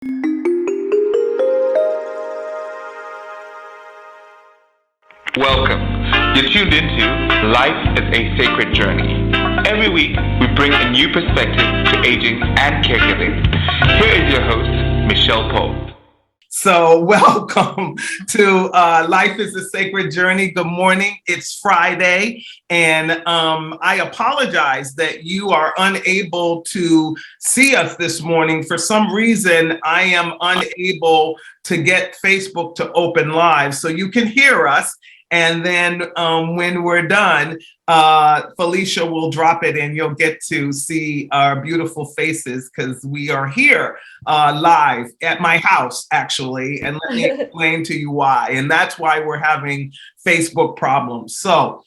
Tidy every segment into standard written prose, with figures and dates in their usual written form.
Welcome. You're tuned into Life is a Sacred Journey. Every week, we bring a new perspective to aging and caregiving. Here is your host, Michelle Pope. So welcome to Life is a Sacred Journey. Good morning. It's Friday, and I apologize that you are unable to see us this morning. For some reason, I am unable to get Facebook to open live, so you can hear us. And then when we're done, Felicia will drop it and you'll get to see our beautiful faces because we are here live at my house, actually. And let me explain to you why. And that's why we're having Facebook problems. So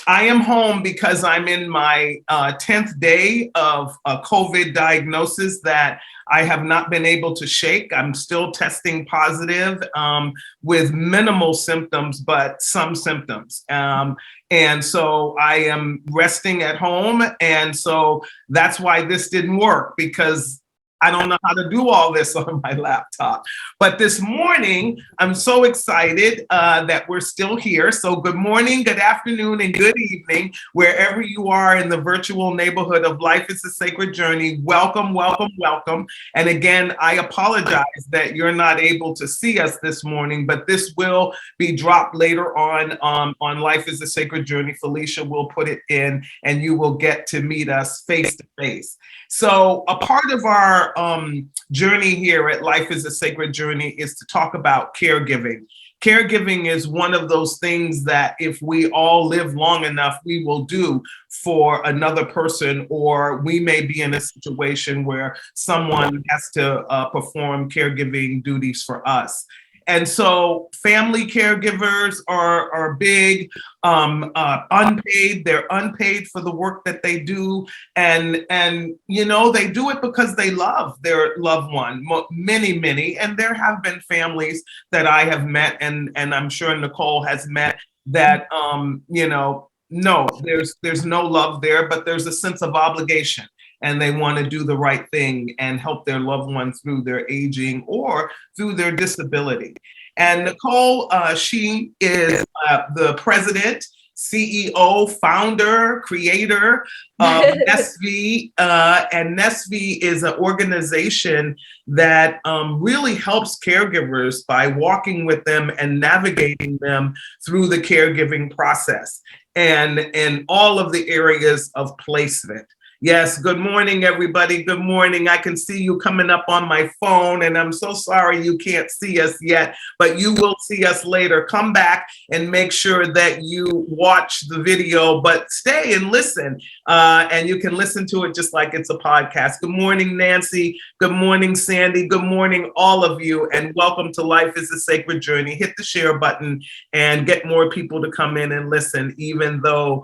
I am home because I'm in my 10th day of a COVID diagnosis that I have not been able to shake. I'm still testing positive with minimal symptoms, but some symptoms. And so I am resting at home. And so that's why this didn't work, because I don't know how to do all this on my laptop. But this morning, I'm so excited that we're still here. So good morning, good afternoon, and good evening, wherever you are in the virtual neighborhood of Life is a Sacred Journey. Welcome, welcome, welcome. And again, I apologize that you're not able to see us this morning, but this will be dropped later on Life is a Sacred Journey. Felicia will put it in, and you will get to meet us face to face. So a part of our journey here at Life is a Sacred Journey is to talk about caregiving. Caregiving is one of those things that if we all live long enough, we will do for another person, or we may be in a situation where someone has to perform caregiving duties for us. And so family caregivers are big, unpaid. They're unpaid for the work that they do. And you know, they do it because they love their loved one, many. And there have been families that I have met, and I'm sure Nicole has met, that, you know, no, there's no love there, but there's a sense of obligation. And they want to do the right thing and help their loved one through their aging or through their disability. And Nicole Shih is the president, CEO, founder, creator of Nestvy. And Nestvy is an organization that really helps caregivers by walking with them and navigating them through the caregiving process and in all of the areas of placement. Yes, good morning, everybody. Good morning. I can see you coming up on my phone, and I'm so sorry you can't see us yet, but you will see us later. Come back and make sure that you watch the video, but stay and listen, and you can listen to it just like it's a podcast. Good morning, Nancy. Good morning, Sandy. Good morning, all of you, and welcome to Life is a Sacred Journey. Hit the share button and get more people to come in and listen, even though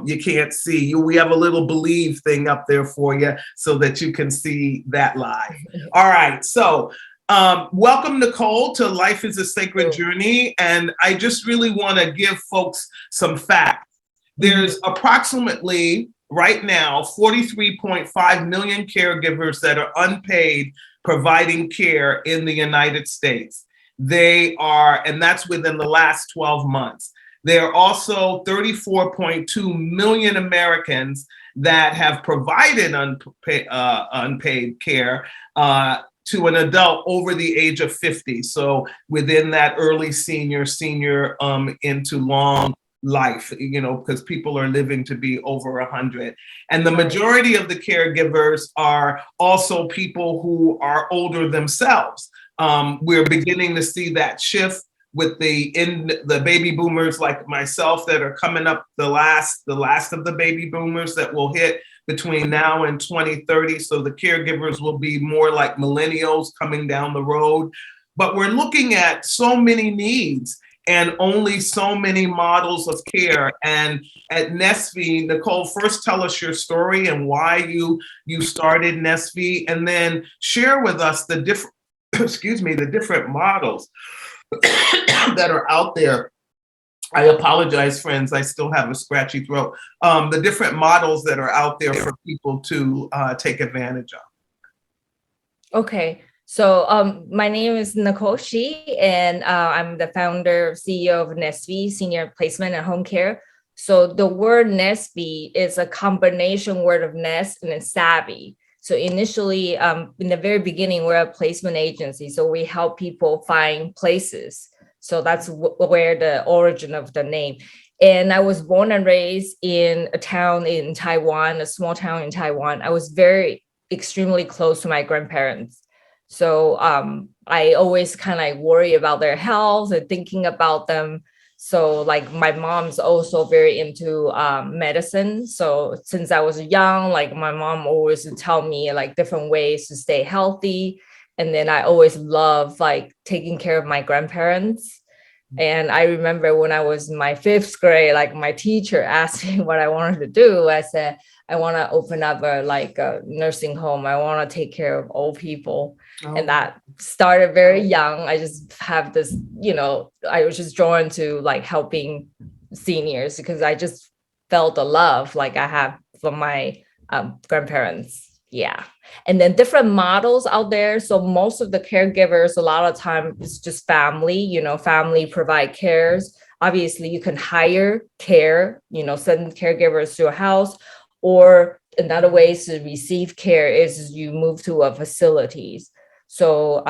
you can't see. We have a little believe thing up there for you so that you can see that live. All right, so welcome, Nicole, to Life is a Sacred Journey. And I just really want to give folks some facts. There's approximately right now 43.5 million caregivers that are unpaid providing care in the United States. They are, and that's within the last 12 months. There are also 34.2 million Americans that have provided unpaid care to an adult over the age of 50. So within that early senior into long life, you know, because people are living to be over 100. And the majority of the caregivers are also people who are older themselves. We're beginning to see that shift with the baby boomers like myself that are coming up, the last of the baby boomers that will hit between now and 2030. So the caregivers will be more like millennials coming down the road. But we're looking at so many needs and only so many models of care. And at Nestvy, Nicole, first tell us your story and why you started Nestvy, and then share with us the different, the different models that are out there. I apologize, friends. I still have a scratchy throat. The different models that are out there for people to take advantage of. Okay. So my name is Nicole Shih, and I'm the founder, CEO of Nestvy, Senior Placement and Home Care. So the word Nestvy is a combination word of nest and then savvy. So initially, in the very beginning, we're a placement agency. So we help people find places. So that's where the origin of the name. And I was born and raised in a town in Taiwan, a small town in Taiwan. I was very extremely close to my grandparents. So I always kind of worry about their health and thinking about them. So like my mom's also very into medicine. So since I was young, like my mom always would tell me like different ways to stay healthy. And then I always love like taking care of my grandparents. And I remember when I was in my 5th grade, like my teacher asked me what I wanted to do. I said, I want to open up a nursing home. I want to take care of old people. Oh. And that started very young. I just have this, I was just drawn to like helping seniors because I just felt the love like I have from my grandparents. Yeah. And then different models out there. So most of the caregivers, a lot of time it's just family, family provide cares. Obviously you can hire care, send caregivers to a house, or another way to receive care is you move to a facilities. So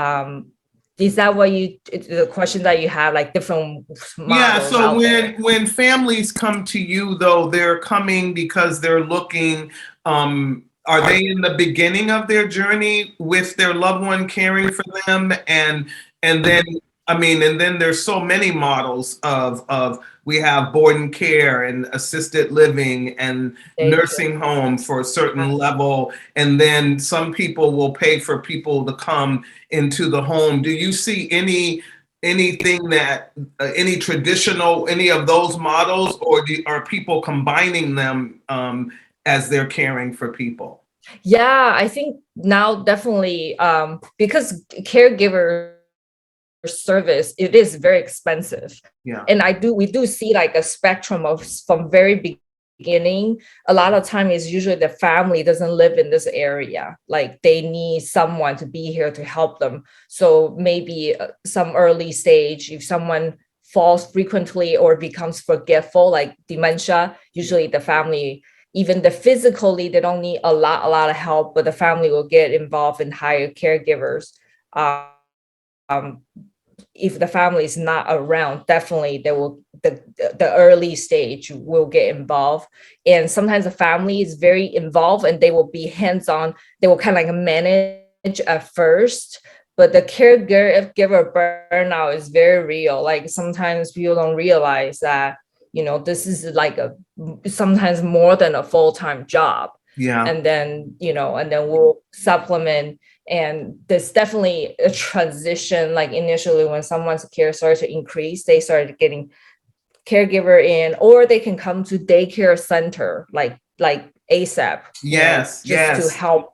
is that what the question that you have, like different models? Yeah, so when families come to you though, they're coming because they're looking, are they in the beginning of their journey with their loved one caring for them? And then there's so many models of we have board and care and assisted living and nursing home for a certain level. And then some people will pay for people to come into the home. Do you see anything that any traditional, any of those models, or are people combining them as they're caring for people? Yeah, I think now definitely because caregiver service, it is very expensive. Yeah. And we do see like a spectrum of from very beginning. A lot of time is usually the family doesn't live in this area. Like they need someone to be here to help them. So maybe some early stage, if someone falls frequently or becomes forgetful, like dementia, usually the family, even the physically, they don't need a lot of help, but the family will get involved and hire caregivers. If the family is not around, definitely the early stage will get involved. And sometimes the family is very involved and they will be hands-on. They will kind of like manage at first, but the caregiver burnout is very real. Like sometimes people don't realize that, this is like sometimes more than a full-time job. Yeah. And then, we'll supplement. And there's definitely a transition. Like initially when someone's care started to increase, they started getting caregiver in, or they can come to daycare center, like ASAP. Yes. To help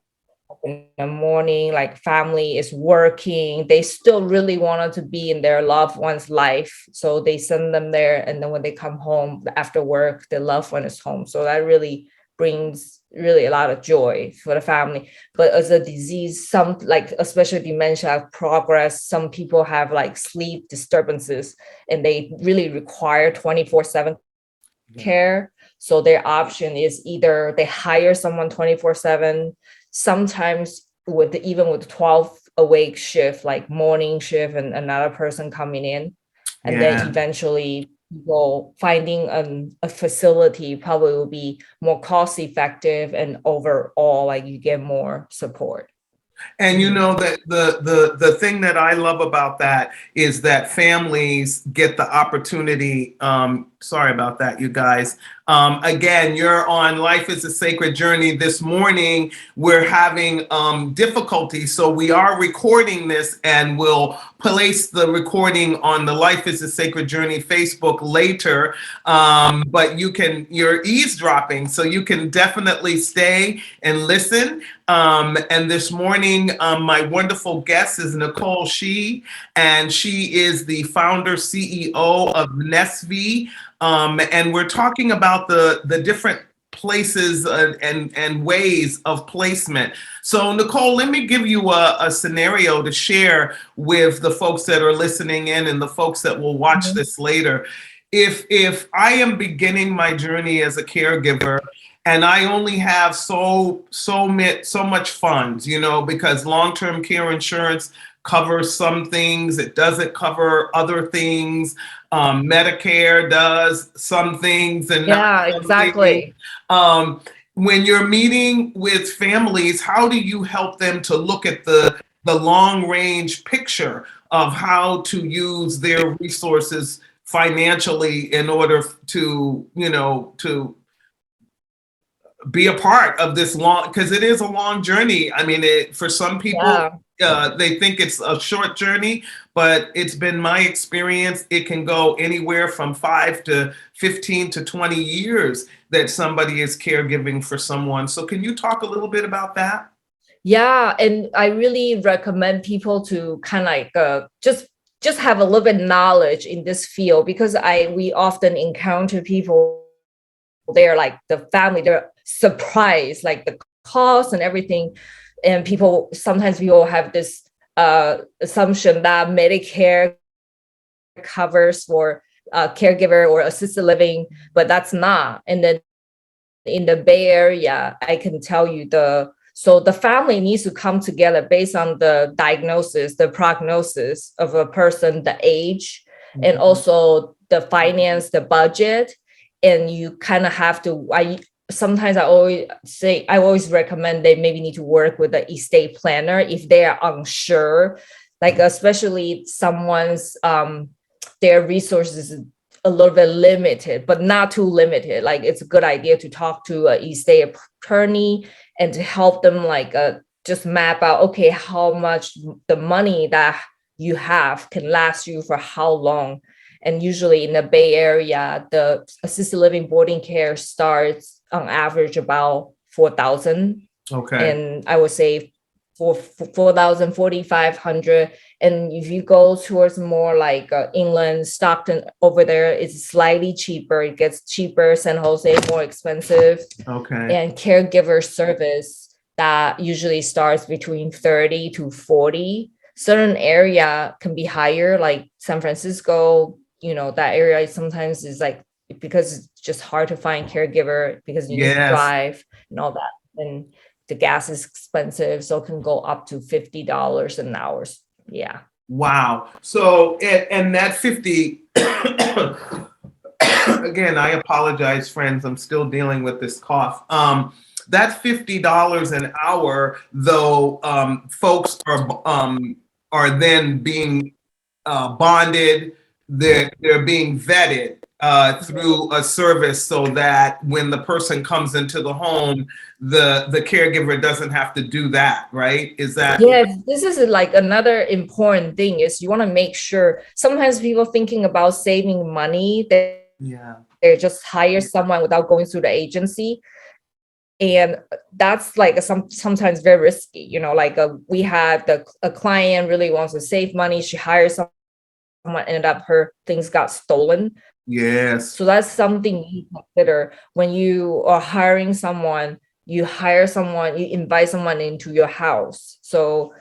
in the morning, like family is working. They still really wanted to be in their loved one's life. So they send them there. And then when they come home after work, the loved one is home. So that really brings really a lot of joy for the family. But as a disease, some like especially dementia progress, some people have like sleep disturbances and they really require 24/7 care. So their option is either they hire someone 24/7, sometimes even with 12 awake shift, like morning shift and another person coming in. And then eventually people finding a facility probably will be more cost effective, and overall like you get more support. And that the thing that I love about that is that families get the opportunity. Sorry about that, you guys. Again, you're on Life is a Sacred Journey. This morning, we're having difficulty. So we are recording this and we'll place the recording on the Life is a Sacred Journey Facebook later. But you're eavesdropping, so you can definitely stay and listen. And this morning, my wonderful guest is Nicole Shih, and she is the founder, CEO of Nestvy. And we're talking about the different places and ways of placement. So Nicole, let me give you a scenario to share with the folks that are listening in and the folks that will watch this later. If I am beginning my journey as a caregiver and I only have so much funds, because long-term care insurance covers some things, it doesn't cover other things. Medicare does some things and not some exactly. things. When you're meeting with families, how do you help them to look at the long range picture of how to use their resources financially in order to be a part of this long, because it is a long journey. I mean, for some people, they think it's a short journey, but it's been my experience. It can go anywhere from 5 to 15 to 20 years that somebody is caregiving for someone. So can you talk a little bit about that? Yeah, and I really recommend people to kind of like just have a little bit knowledge in this field, because we often encounter people, they're like the family, they're surprised, like the cost and everything. And sometimes people have this assumption that Medicare covers for caregiver or assisted living, but that's not. And then in the Bay Area, I can tell you so the family needs to come together based on the diagnosis, the prognosis of a person, the age, and also the finance, the budget. And you kind of have to, I always recommend they maybe need to work with the estate planner if they are unsure, like especially someone's, their resources is a little bit limited, but not too limited. Like it's a good idea to talk to an estate attorney and to help them just map out, okay, how much the money that you have can last you for how long. And usually in the Bay Area, the assisted living boarding care starts on average about $4,000. Okay. And I would say for $4,000, $4,500. And if you go towards more like inland Stockton over there, it's slightly cheaper. It gets cheaper. San Jose more expensive. Okay. And caregiver service that usually starts between 30 to 40. Certain area can be higher, like San Francisco. That area sometimes is like, because it's just hard to find caregiver because you need to drive and all that. And the gas is expensive, so it can go up to $50 an hour. Yeah. Wow. So, and that 50, again, I apologize, friends. I'm still dealing with this cough. That's $50 an hour, though, folks are then being bonded. They're being vetted through a service so that when the person comes into the home, the caregiver doesn't have to do that, right? Is that? Yes, this is like another important thing is you want to make sure. Sometimes people thinking about saving money, they just hire someone without going through the agency. And that's like sometimes very risky, we had a client really wants to save money. She hires someone, ended up her things got stolen. Yes. So that's something you consider when you are hiring someone. You hire someone, you invite someone into your house. So,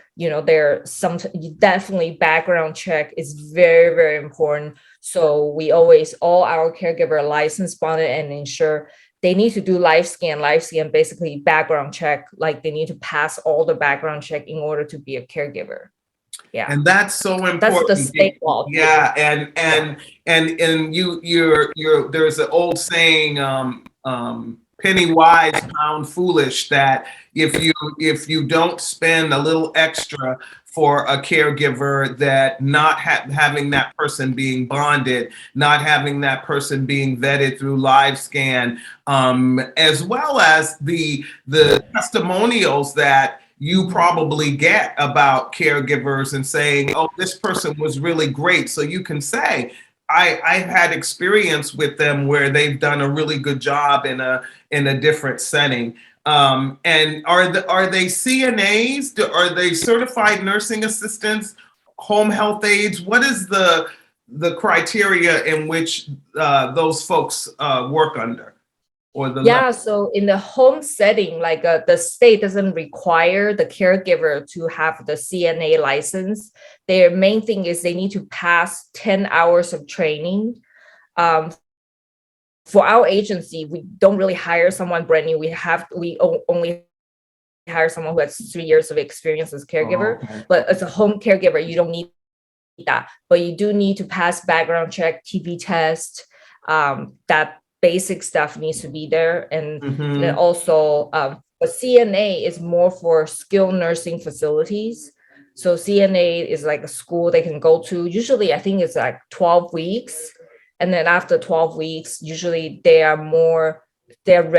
definitely background check is very, very important. So we always, all our caregiver license bonded and ensure they need to do live scan, basically background check, like they need to pass all the background check in order to be a caregiver. Yeah. And that's so important. That's the state law. Yeah. And you're there's an old saying, penny wise, pound foolish, that if you don't spend a little extra for a caregiver, that not having that person being bonded, not having that person being vetted through live scan, as well as the testimonials that you probably get about caregivers and saying, oh, this person was really great. So you can say, I've had experience with them where they've done a really good job in a different setting. And are they CNAs? Are they certified nursing assistants, home health aides? What is the criteria in which those folks work under? or the Yeah, so in the home setting, like the state doesn't require the caregiver to have the CNA license. Their main thing is they need to pass 10 hours of training. Um, for our agency, we don't really hire someone brand new. Only hire someone who has 3 years of experience as caregiver. Okay. But as a home caregiver, you don't need that. But you do need to pass background check, TB test. That basic stuff needs to be there. And then also, a CNA is more for skilled nursing facilities. So CNA is like a school they can go to. Usually, I think it's like 12 weeks. And then after 12 weeks, usually they're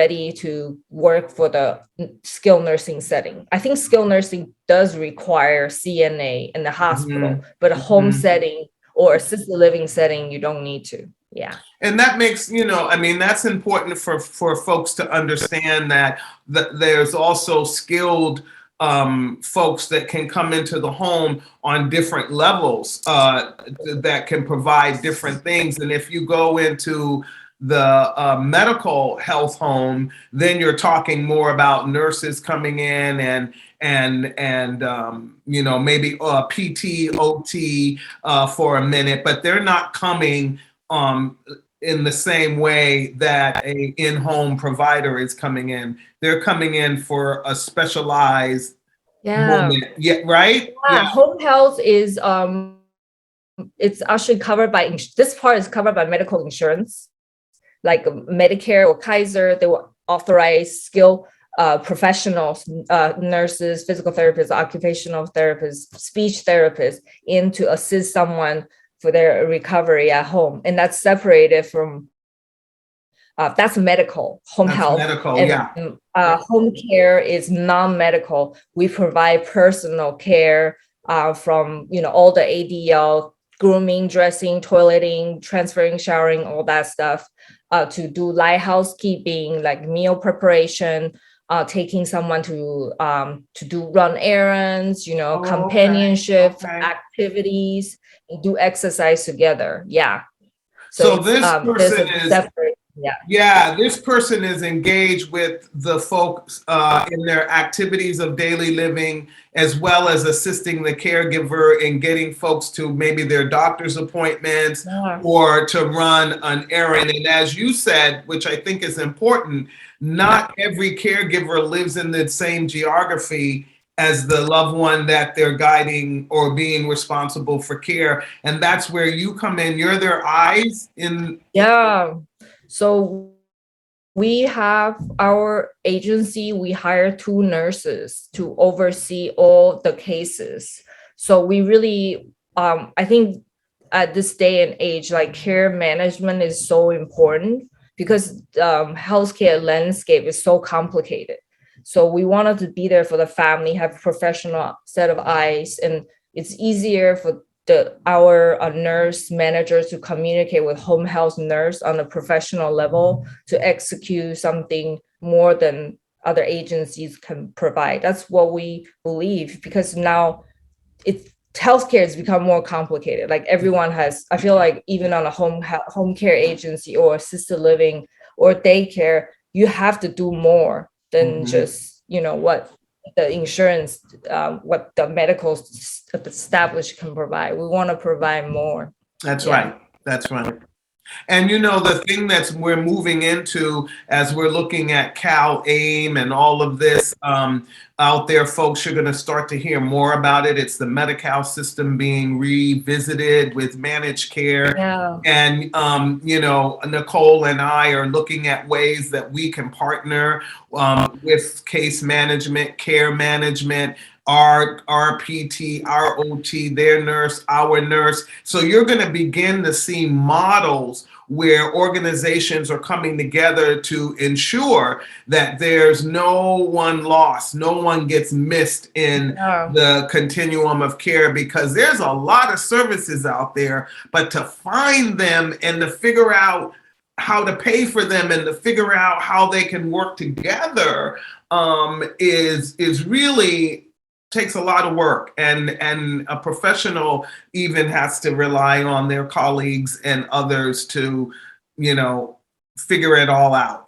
ready to work for the skilled nursing setting. I think skilled nursing does require CNA in the hospital, but a home setting or assisted living setting, you don't need to. Yeah. And that makes, that's important for folks to understand that there's also skilled folks that can come into the home on different levels that can provide different things. And if you go into the medical health home, then you're talking more about nurses coming in and maybe PT, OT for a minute, but they're not coming in the same way that a in-home provider is coming in. They're coming in for a specialized moment. Yeah, right? Yeah. Home health is it's actually covered by this part is covered by medical insurance, like Medicare or Kaiser. They will authorize skilled professionals, nurses, physical therapists, occupational therapists, speech therapists in to assist someone for their recovery at home. And that's separated from, that's medical, home health. Medical, and, home care is non-medical. We provide personal care from, all the ADL, grooming, dressing, toileting, transferring, showering, all that stuff, to do light housekeeping, like meal preparation, taking someone to run errands, companionship, activities, and do exercise together. Yeah. So this person is separate, this person is engaged with the folks in their activities of daily living, as well as assisting the caregiver in getting folks to maybe their doctor's appointments or to run an errand. And as you said, which I think is important, not every caregiver lives in the same geography as the loved one that they're guiding or being responsible for care. And that's where you come in. You're their eyes in. Yeah. So we have our agency, we hire 2 nurses to oversee all the cases. So we really, I think at this day and age, like care management is so important because healthcare landscape is so complicated. So we wanted to be there for the family, have a professional set of eyes, and it's easier for our nurse managers to communicate with home health nurse on a professional level to execute something more than other agencies can provide. That's what we believe, because now healthcare has become more complicated. Like everyone has, I feel like even on a home care agency or assisted living or daycare, you have to do more than just, what the insurance, what the medical established can provide. We want to provide more. That's right. That's right. And the thing we're moving into as we're looking at Cal-AIM and all of this out there, folks, you're going to start to hear more about it. It's the Medi-Cal system being revisited with managed care. Yeah. And, Nicole and I are looking at ways that we can partner with case management, care management, our PT, our OT, their nurse, our nurse. So you're going to begin to see models where organizations are coming together to ensure that there's no one lost, no one gets missed in the continuum of care, because there's a lot of services out there, but to find them and to figure out how to pay for them and to figure out how they can work together is really takes a lot of work, and a professional even has to rely on their colleagues and others to, figure it all out,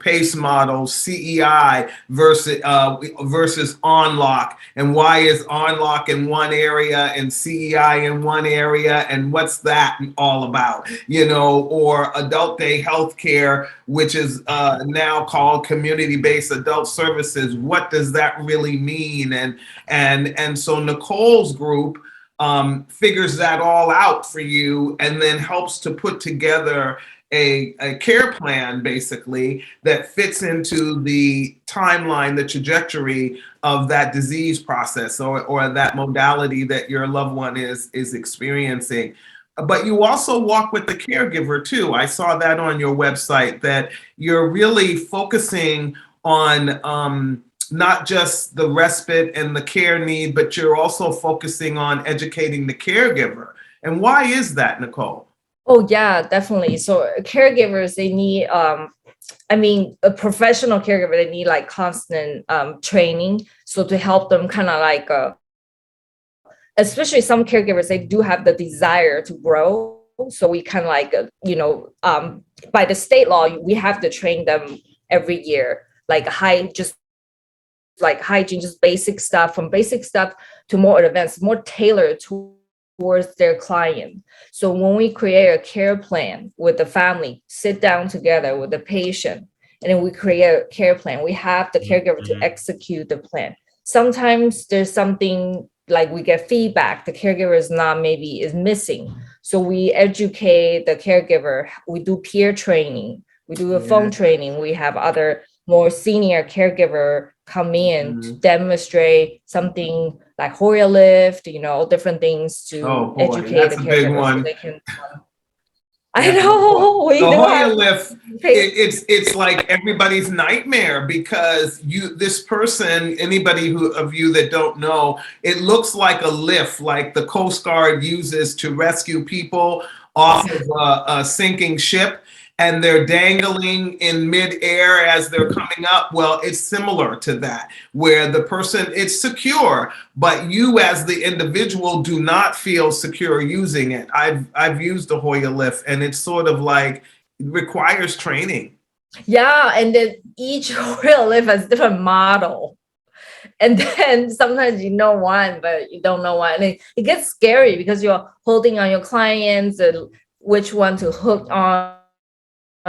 PACE models, CEI versus OnLock, and why is OnLock in one area and CEI in one area, and what's that all about, or adult day healthcare, which is now called community-based adult services. What does that really mean? And so Nicole's group figures that all out for you, and then helps to put together a care plan, basically, that fits into the timeline, the trajectory of that disease process or that modality that your loved one is experiencing. But you also walk with the caregiver too. I saw that on your website, that you're really focusing on not just the respite and the care need, but you're also focusing on educating the caregiver. And why is that, Nicole? Oh, yeah, definitely. So caregivers, they need, a professional caregiver, they need like constant training. So to help them kind of like, especially some caregivers, they do have the desire to grow. So we kind of like, by the state law, we have to train them every year, like hygiene, just basic stuff, from basic stuff to more advanced, more tailored towards their client. So when we create a care plan with the family, sit down together with the patient, and then we create a care plan, we have the caregiver to execute the plan. Sometimes there's something like we get feedback, the caregiver is missing. So we educate the caregiver, we do peer training, we do a phone training, we have other more senior caregiver come in to demonstrate something like Hoyer lift, different things to educate the caregiver so they can. I know. The Hoyer lift, it's like everybody's nightmare, because this person, anybody of you that don't know, it looks like a lift like the Coast Guard uses to rescue people off of a sinking ship, and they're dangling in midair as they're coming up. Well, it's similar to that, where the person, it's secure, but you as the individual do not feel secure using it. I've used the Hoyer lift, and it's sort of like, it requires training. Yeah, and then each Hoyer lift has a different model. And then sometimes you know one, but you don't know one. And it gets scary because you're holding on your clients and which one to hook on.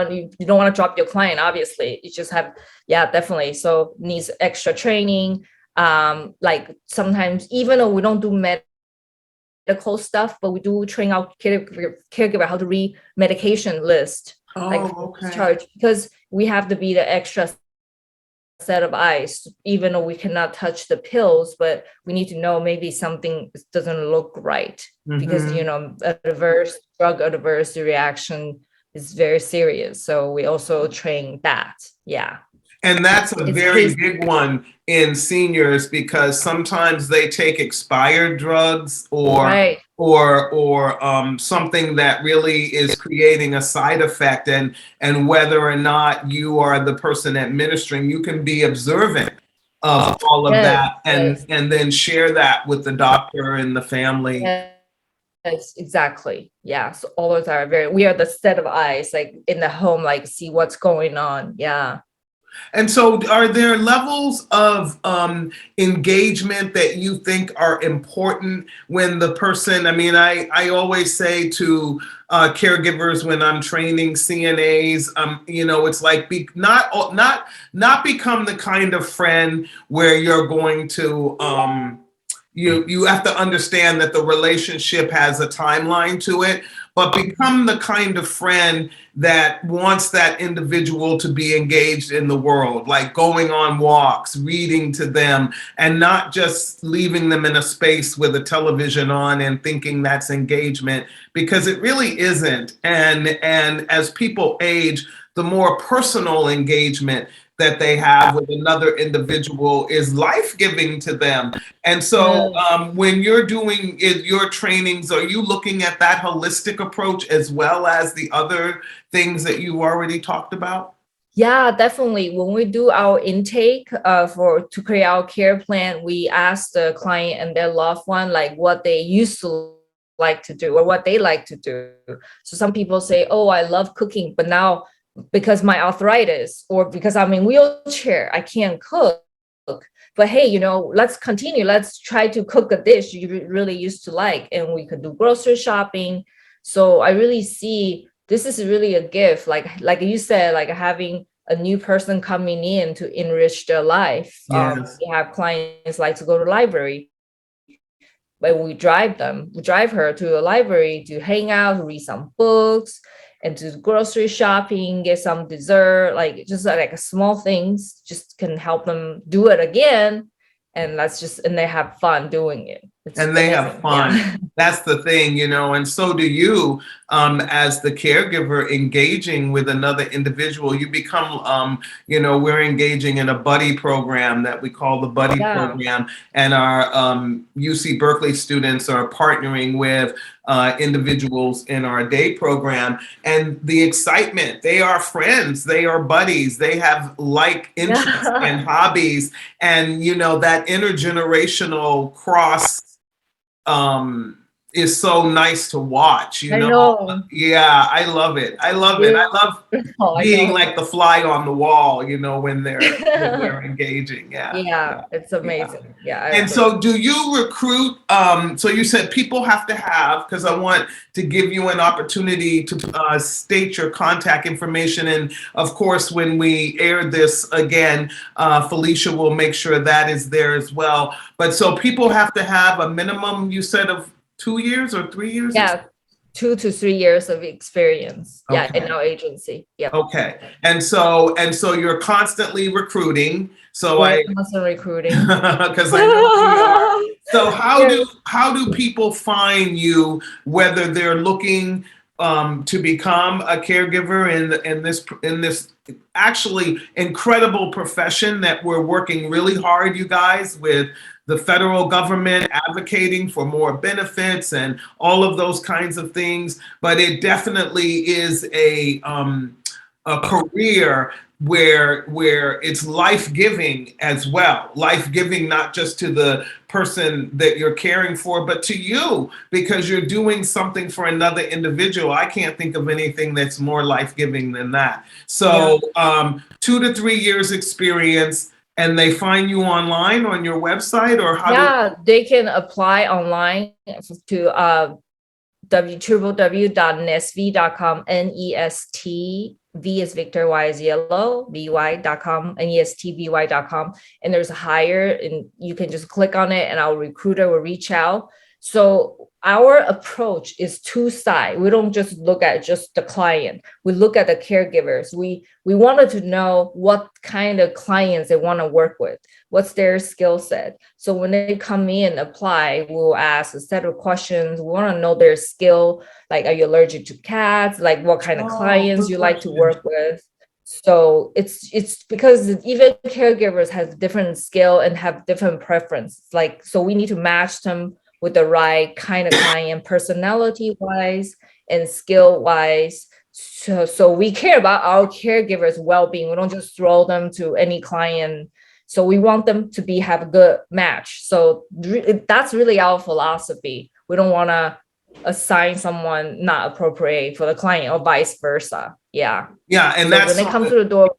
You don't want to drop your client, obviously. You just have, definitely. So needs extra training. Like sometimes, even though we don't do medical stuff, but we do train our caregiver how to read medication list. Charge, because we have to be the extra set of eyes, even though we cannot touch the pills, but we need to know maybe something doesn't look right, because drug adverse reaction is very serious. So we also train that. Yeah. And that's a very big one in seniors, because sometimes they take expired drugs or something that really is creating a side effect, and whether or not you are the person administering, you can be observant of all of that and then share that with the doctor and the family. Yes, exactly. Yeah. So all of us we are the set of eyes, like in the home, like see what's going on. Yeah. And so are there levels of engagement that you think are important when the person, I always say to caregivers when I'm training CNAs, it's like not become the kind of friend where you're going to, you have to understand that the relationship has a timeline to it, but become the kind of friend that wants that individual to be engaged in the world, like going on walks, reading to them, and not just leaving them in a space with a television on and thinking that's engagement, because it really isn't. And as people age, the more personal engagement that they have with another individual is life-giving to them. And so when you're doing your trainings, are you looking at that holistic approach as well as the other things that you already talked about? Yeah, definitely. When we do our intake to create our care plan, we ask the client and their loved one like what they used to like to do or what they like to do. So some people say, oh, I love cooking, but now because my arthritis or because I'm in wheelchair, I can't cook. But hey, let's continue. Let's try to cook a dish you really used to like, and we could do grocery shopping. So I really see this is really a gift. Like you said, like having a new person coming in to enrich their life. Yes. We have clients like to go to the library, but we drive her to a library to hang out, to read some books, and to grocery shopping, get some dessert, like just like small things just can help them do it again. And and they have fun doing it. And they have fun. Yeah. That's the thing, and so do you, as the caregiver engaging with another individual. You become, we're engaging in a buddy program that we call the buddy program. And our UC Berkeley students are partnering with individuals in our day program. And the excitement, they are friends, they are buddies, they have like interests and hobbies. And, that intergenerational cross is so nice to watch, I know. Yeah, I love it. I love being like the fly on the wall, when they're engaging. Yeah, it's amazing. Yeah. And so do you recruit, so you said people have to have, because I want to give you an opportunity to state your contact information. And of course, when we air this again, Felicia will make sure that is there as well. But so people have to have a minimum, you said, of 2 years or 3 years? Yeah, 2 to 3 years of experience. Okay. Yeah, in our agency. Yeah. Okay. And so you're constantly recruiting. So We're constantly recruiting. Because I know you are. So how do people find you, whether they're looking to become a caregiver in this actually incredible profession that we're working really hard, you guys, with the federal government advocating for more benefits and all of those kinds of things. But it definitely is a career where it's life-giving as well. Life-giving not just to the person that you're caring for, but to you, because you're doing something for another individual. I can't think of anything that's more life-giving than that. So 2 to 3 years experience. And they find you online on your website, or how? They can apply online to www.nestvy.com, NEST, V is Victor, Y is yellow, VY.com, NESTVY.com. And there's a hire, and you can just click on it and our recruiter will reach out. So our approach is two-sided. We don't just look at just the client. We look at the caregivers. We wanted to know what kind of clients they want to work with. What's their skill set? So when they come in, apply, we'll ask a set of questions. We want to know their skill. Like, are you allergic to cats? Like, what kind of clients you like to work with? So it's because even caregivers have different skill and have different preference. Like, so we need to match them with the right kind of client, personality-wise and skill-wise. So we care about our caregivers' well-being. We don't just throw them to any client. So we want them to have a good match. So that's really our philosophy. We don't want to assign someone not appropriate for the client or vice versa. Yeah. Yeah, and so that's when they come through the door.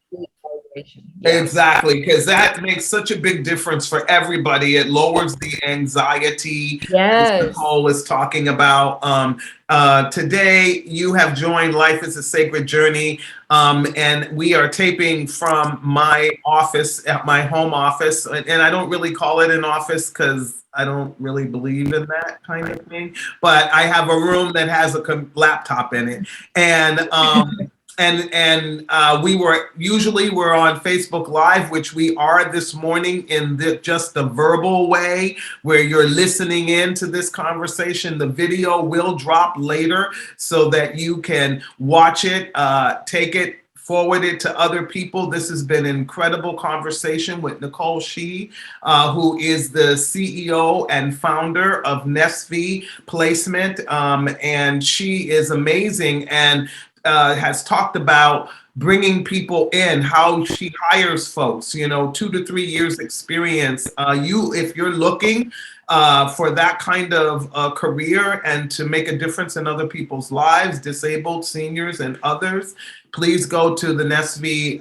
Exactly, because that makes such a big difference for everybody. It lowers the anxiety. As Nicole is talking about. Today, you have joined Life is a Sacred Journey, and we are taping from my office, at my home office. And I don't really call it an office because I don't really believe in that kind of thing. But I have a room that has a laptop in it. And we're on Facebook Live, which we are this morning in just the verbal way where you're listening in to this conversation. The video will drop later so that you can watch it, take it, forward it to other people. This has been an incredible conversation with Nicole Shih, who is the CEO and founder of Nestvy Placement. And she is amazing and has talked about bringing people in, how she hires folks, 2 to 3 years experience. If you're looking for that kind of career and to make a difference in other people's lives, disabled, seniors, and others, please go to the Nestvy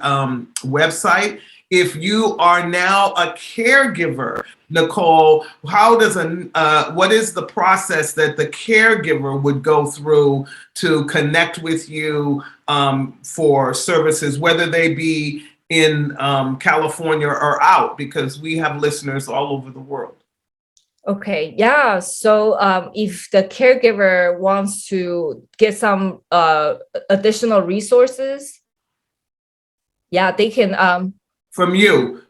website. If you are now a caregiver, Nicole, what is the process that the caregiver would go through to connect with you for services, whether they be in California or out, because we have listeners all over the world? Okay, yeah. So if the caregiver wants to get some additional resources, yeah, they can. From you,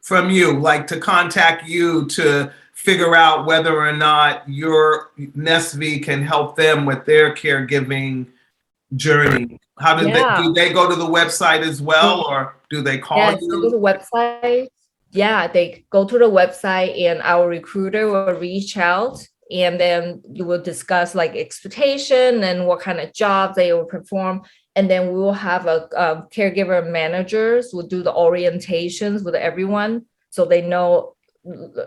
like to contact you to figure out whether or not your Nestvy can help them with their caregiving journey. How do they go to the website as well, or do they call you? Go to the website. Yeah, they go to the website and our recruiter will reach out, and then you will discuss like expectation and what kind of jobs they will perform. And then we will have a caregiver managers will do the orientations with everyone, so they know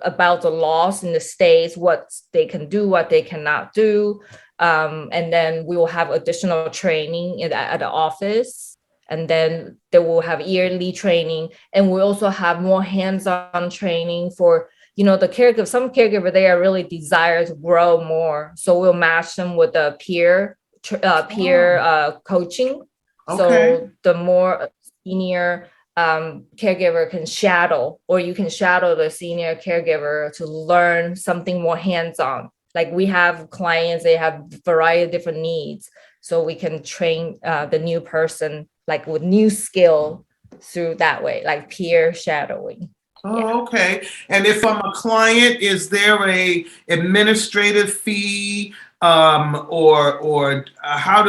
about the laws in the states, what they can do, what they cannot do. And then we will have additional training at the office. And then they will have yearly training. And we also have more hands-on training for, the caregiver. Some caregiver, they are really desire to grow more. So we'll match them with a peer coaching. Okay. So the more senior caregiver can shadow, or you can shadow the senior caregiver to learn something more hands-on. Like we have clients, they have a variety of different needs. So we can train the new person like with new skill through that way, like peer shadowing. Oh, okay. And if I'm a client, is there a administrative fee, or how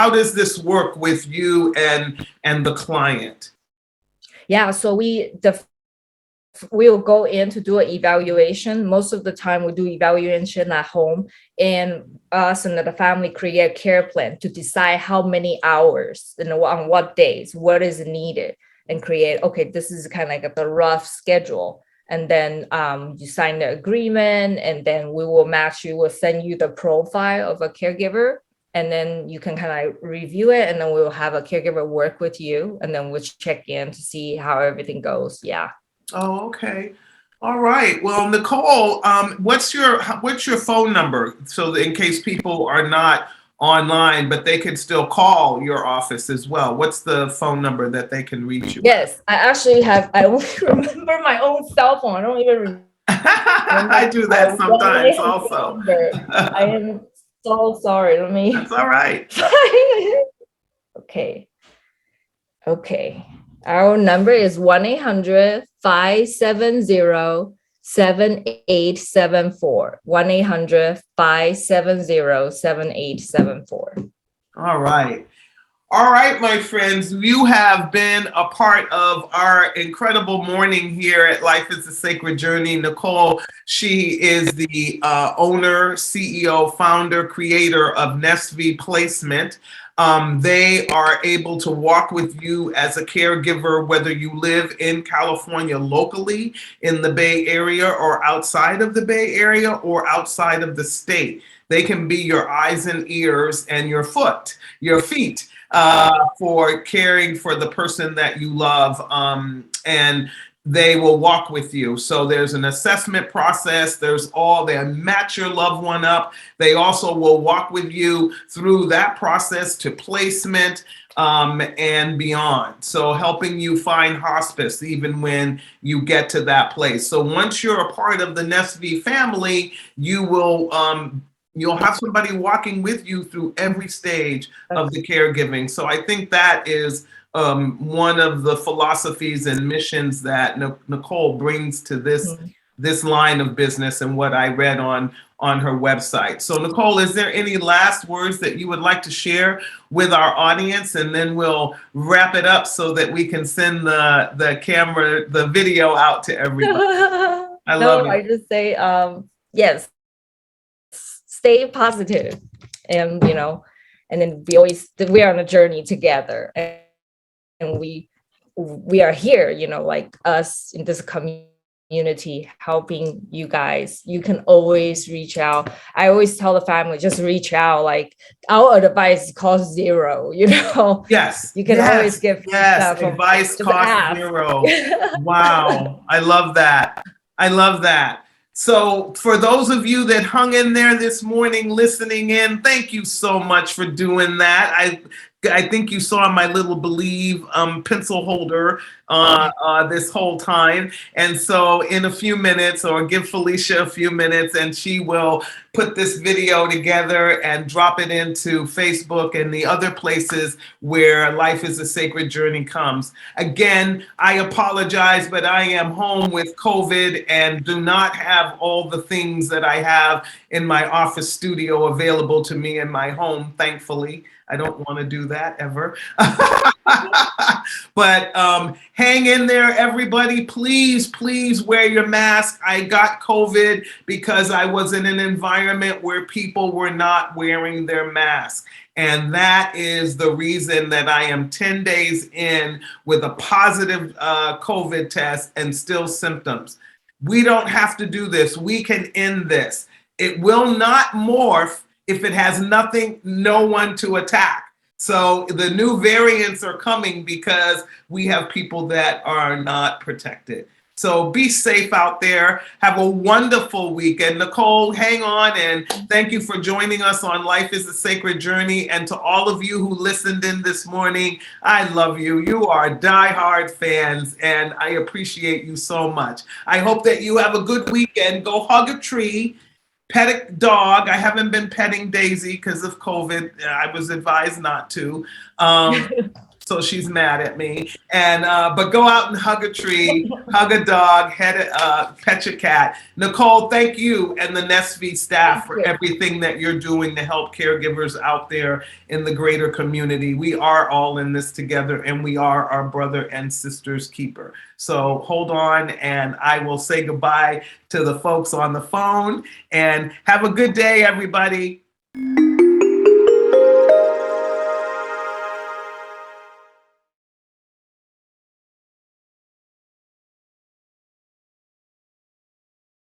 does this work with you and the client? Yeah, so we'll go in to do an evaluation. Most of the time we do evaluation at home, and us and the family create a care plan to decide how many hours and on what days, what is needed, and create, okay, this is kind of like a rough schedule. And then you sign the agreement, and then we will match you, we'll send you the profile of a caregiver, and then you can kind of review it, and then we'll have a caregiver work with you, and then we'll check in to see how everything goes. Yeah. Oh, okay. All right. Well, Nicole, what's your phone number, so that in case people are not online, but they can still call your office as well? What's the phone number that they can reach you? Yes, I only remember my own cell phone. I don't even remember. I do that sometimes also. I am so sorry. That's all right. Okay. Our number is 1-800-570-7874. 1-800-570-7874. All right. All right, my friends, you have been a part of our incredible morning here at Life is a Sacred Journey. Nicole Shih is the owner, CEO, founder, creator of Nestvy Placement. They are able to walk with you as a caregiver, whether you live in California locally, in the Bay Area, or outside of the Bay Area, or outside of the state. They can be your eyes and ears and your feet. For caring for the person that you love, and they will walk with you. So there's an assessment process. They match your loved one up. They also will walk with you through that process to placement and beyond. So helping you find hospice even when you get to that place. So once you're a part of the Nestvy family, you'll have somebody walking with you through every stage of the caregiving. So I think that is one of the philosophies and missions that Nicole brings to this line of business, and what I read on her website. So Nicole, is there any last words that you would like to share with our audience? And then we'll wrap it up so that we can send the video out to everybody. I love it. I just say, yes. Stay positive, and and then we are on a journey together, we are here, like us in this community helping you guys. You can always reach out. I always tell the family, just reach out. Like our advice costs zero, Yes. You can always give yes. Advice costs zero. Wow. I love that. I love that. So for those of you that hung in there this morning listening in, thank you so much for doing that. I think you saw my little Believe pencil holder this whole time. And so in a few minutes, or give Felicia a few minutes, and she will put this video together and drop it into Facebook and the other places where Life is a Sacred Journey comes. Again, I apologize, but I am home with COVID and do not have all the things that I have in my office studio available to me in my home, thankfully. I don't want to do that ever. But hang in there, everybody. Please, please wear your mask. I got COVID because I was in an environment where people were not wearing their mask. And that is the reason that I am 10 days in with a positive COVID test and still symptoms. We don't have to do this. We can end this. It will not morph if it has no one to attack. So the new variants are coming because we have people that are not protected. So be safe out there. Have a wonderful weekend. Nicole, hang on, and thank you for joining us on Life is a Sacred Journey. And to all of you who listened in this morning, I love you. You are diehard fans, and I appreciate you so much. I hope that you have a good weekend. Go hug a tree. Pet a dog. I haven't been petting Daisy because of COVID. I was advised not to. So she's mad at me. And but go out and hug a tree, hug a dog, pet your cat. Nicole, thank you and the Nestvy staff for everything that you're doing to help caregivers out there in the greater community. We are all in this together, and we are our brother and sister's keeper. So hold on, and I will say goodbye to the folks on the phone, and have a good day, everybody.